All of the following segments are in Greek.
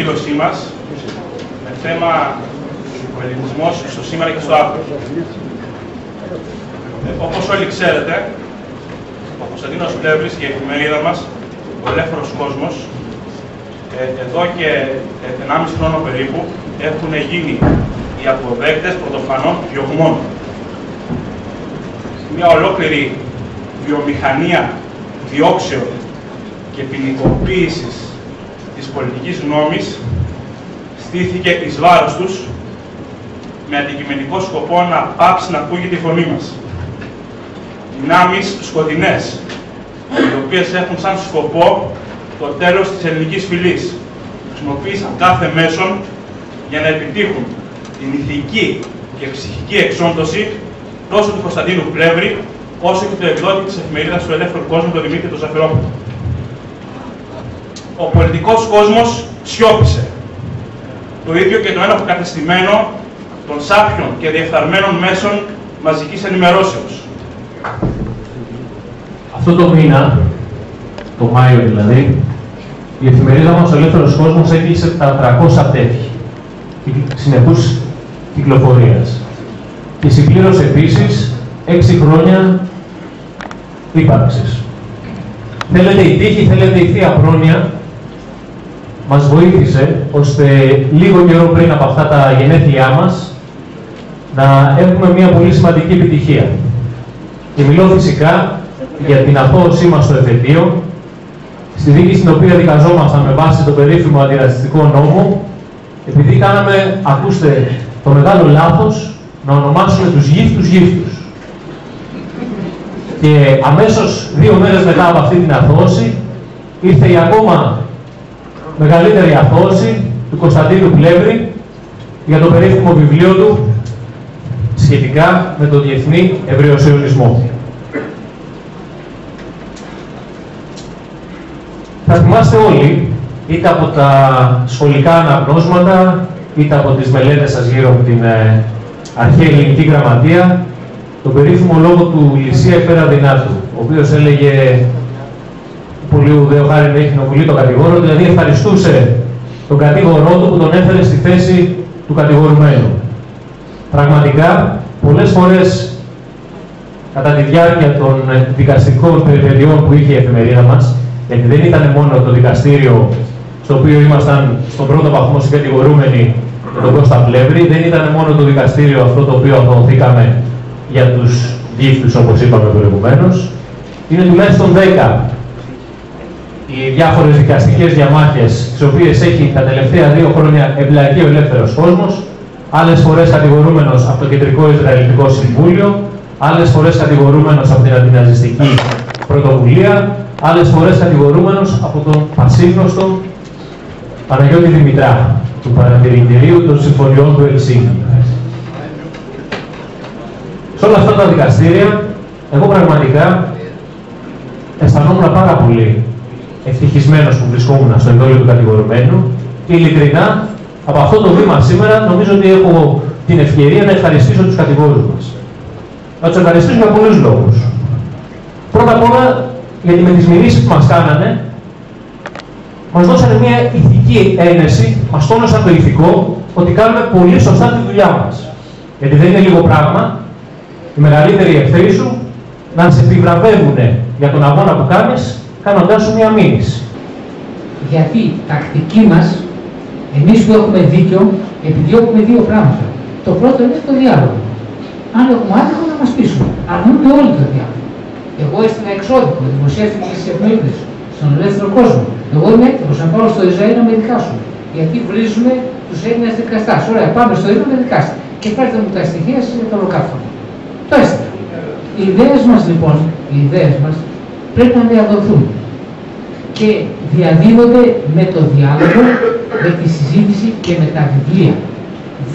εκδήλωσή μας με θέμα ο ελληνισμός στο σήμερα και στο αύριο. Όπως όλοι ξέρετε, ο Κωνσταντίνος Πλεύρης και η εφημερίδα μας, ο Ελεύθερος Κόσμος, εδώ και 1,5 χρόνο περίπου έχουν γίνει οι αποδέκτες πρωτοφανών διωγμών. Μια ολόκληρη βιομηχανία διώξεων και ποινικοποίησης της πολιτικής νόμης στήθηκε εις βάρος τους με αντικειμενικό σκοπό να πάψει να ακούγεται η φωνή μας. Δυνάμεις σκοτεινές, οι οποίες έχουν σαν σκοπό το τέλος της ελληνικής φυλής, χρησιμοποίησαν κάθε μέσον για να επιτύχουν την ηθική και ψυχική εξόντωση τόσο του Κωνσταντίνου Πλεύρη, όσο και του εκδότη της εφημερίδας του Ελεύθερου Κόσμου, τον Δημήτρη τον Ζαφυρόπουλο. Ο πολιτικός κόσμος σιώπησε. Το ίδιο και το ένοχο κατεστημένο των σάπιων και διεφθαρμένων μέσων μαζικής ενημερώσεως. Αυτό το μήνα, το Μάιο δηλαδή, η εφημερίδα μας, ο Ελεύθερος Κόσμος, έκλεισε τα 300 τεύχη συνεχούς κυκλοφορίας. Και συμπλήρωσε επίσης 6 χρόνια ύπαρξης. Θέλετε η τύχη, θέλετε η θεία πρόνοια, μας βοήθησε ώστε λίγο καιρό πριν από αυτά τα γενέθλιά μας να έχουμε μια πολύ σημαντική επιτυχία. Και μιλώ φυσικά για την αθώωσή μας στο εφετείο, στη δίκη στην οποία δικαζόμασταν με βάση τον περίφημο αντιρατσιστικό νόμο, επειδή κάναμε, ακούστε, το μεγάλο λάθος να ονομάσουμε τους γύφτους γύφτους. Και αμέσως 2 μέρες μετά από αυτή την αθώωση ήρθε η ακόμα μεγαλύτερη αθώωση του Κωνσταντίνου Πλεύρη για το περίφημο βιβλίο του σχετικά με τον διεθνή εβραιοσιωνισμό. Θα θυμάστε όλοι, είτε από τα σχολικά αναγνώσματα, είτε από τις μελέτες σας γύρω από την αρχαία ελληνική γραμματεία, τον περίφημο λόγο του Λυσία Εφέρα Δυνάτου, ο οποίος έλεγε πολύ ουδέο χάρη να έχει κοινοβουλή τον κατηγόρο, δηλαδή ευχαριστούσε τον κατήγορό του που τον έφερε στη θέση του κατηγορουμένου. Πραγματικά, πολλές φορές κατά τη διάρκεια των δικαστικών περιπετειών που είχε η εφημερίδα μας, γιατί δεν ήταν μόνο το δικαστήριο στο οποίο ήμασταν στον πρώτο βαθμό συγκατηγορούμενοι με τον Κώστα Πλεύρη, δεν ήταν μόνο το δικαστήριο αυτό το οποίο αθωωθήκαμε για τους γύφτους, όπως είπαμε προηγουμένως. Είναι τουλάχιστον 10 οι διάφορες δικαστικές διαμάχες, τις οποίες έχει τα τελευταία 2 χρόνια εμπλακεί ο Ελεύθερος Κόσμος, άλλες φορές κατηγορούμενος από το Κεντρικό Ισραηλιτικό Συμβούλιο, άλλες φορές κατηγορούμενος από την Αντιναζιστική Πρωτοβουλία, άλλες φορές κατηγορούμενος από τον πασίγνωστο Παναγιώτη Δημητρά, του Παρατηρητηρίου των Συμφωνιών του Ελσίνκη. Σε όλα αυτά τα δικαστήρια, εγώ πραγματικά αισθανόμουν πάρα πολύ ευτυχισμένος που βρισκόμουν στο εντόλιο του κατηγορουμένου και ειλικρινά από αυτό το βήμα σήμερα νομίζω ότι έχω την ευκαιρία να ευχαριστήσω τους κατηγόρους μας. Να τους ευχαριστήσω για πολλούς λόγους. Πρώτα απ' όλα γιατί με τις μηνύσεις που μας κάνανε μας δώσανε μια ηθική ένεση, μας τόνωσαν το ηθικό ότι κάνουμε πολύ σωστά τη δουλειά μας. Γιατί δεν είναι λίγο πράγμα οι μεγαλύτεροι εχθροί σου να σε επιβραβεύουν για τον αγώνα που κάνεις, κάνοντάς σου μια μήνυση. Γιατί η τακτική μας, εμείς που έχουμε δίκιο, επιδιώκουμε 2 πράγματα. Το πρώτο είναι το διάλογο. Αν έχουμε άδικο να μας πείσουν. Αρνούνται όλοι το διάλογο. Εγώ έστειλα εξώδικο, δημοσιεύτηκε στις εφημερίδες, στον Ελεύθερο Κόσμο. Εγώ είμαι έτοιμος να πάω στο Ισραήλ να με δικάσουν. Γιατί βρίζουμε τους Έλληνες δικαστάς. Ωραία, πάμε στο Ισραήλ να με δικάσουν. Και φέρτε μου τα στοιχεία σας για το ολοκαύτωμα. Το έστειλα. Οι ιδέες μας λοιπόν, οι ιδέες μας πρέπει να διαδοθούν. Και διαδίδονται με το διάλογο, με τη συζήτηση και με τα βιβλία.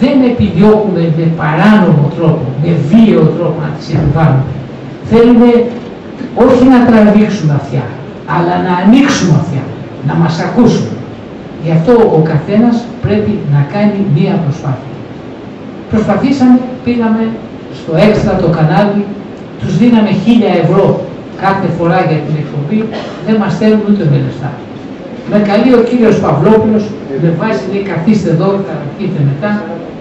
Δεν επιδιώκουμε με παράνομο τρόπο, με βίαιο τρόπο να τις επιβάλλουμε. Θέλουμε όχι να τραβήξουμε αυτιά, αλλά να ανοίξουμε αυτιά, να μας ακούσουν. Γι' αυτό ο καθένας πρέπει να κάνει μία προσπάθεια. Προσπαθήσαμε, πήγαμε στο έξτρα το κανάλι, τους δίναμε 1.000 ευρώ κάθε φορά για την εκπομπή, δεν μας στέλνουν ούτε με λεφτά. Με καλεί ο κύριος Παυλόπουλος, Με βάση λέει καθίστε εδώ, καταρχείτε μετά,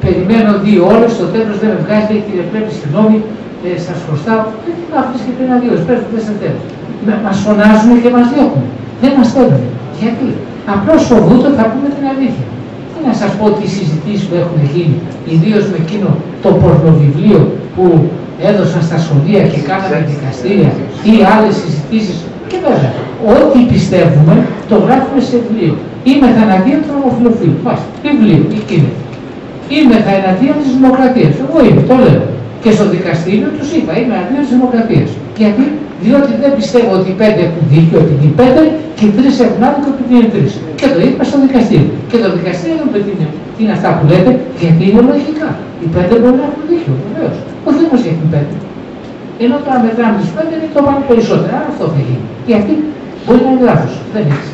περιμένω 2 ώρες, στο τέλος δεν με βγάζει, λέει κύριε πρέπει συγγνώμη, σας χρωστάω. Δεν την άφησε και πριν 2 ώρες, πέφτουν 4 τέλος. Μας φωνάζουν και μας διώχνουν. Δεν μας θέλουν. Γιατί? Απλώς φοβούνται θα πούμε την αλήθεια. Τι να σας πω τι συζητήσεις που έχουν γίνει, ιδίως με εκείνο το πορνοβιβλίο που έδωσαν στα σχολεία και κάναμε δικαστήρια ή άλλες συζητήσεις. Και βέβαια, ό,τι πιστεύουμε το γράφουμε σε βιβλίο. Είμαι εναντίον των ομοφυλοφίλων. Μάλιστα, βιβλίο, εκείνη. Είμαι εναντίον της δημοκρατίας. Εγώ είμαι, το λέω. Και στο δικαστήριο τους είπα, είμαι εναντίον της δημοκρατίας. Γιατί? Διότι δεν πιστεύω ότι οι 5 έχουν δίκιο επειδή είναι 5 και οι 3 έχουν άδικο επειδή είναι 3. Και το είπα στο δικαστήριο. Και το δικαστήριο δεν παιδί τι είναι αυτά που λέτε, γιατί είναι λογικά. Οι 5 μπορεί να έχουν δίκιο, βεβαίως. Ο Δήμος έχει 5. Ενώ τώρα μετράμε τους 5 είναι το πάνω περισσότερο. Άρα αυτό θα γίνει. Γιατί μπορεί να είναι λάθος. Δεν έχει.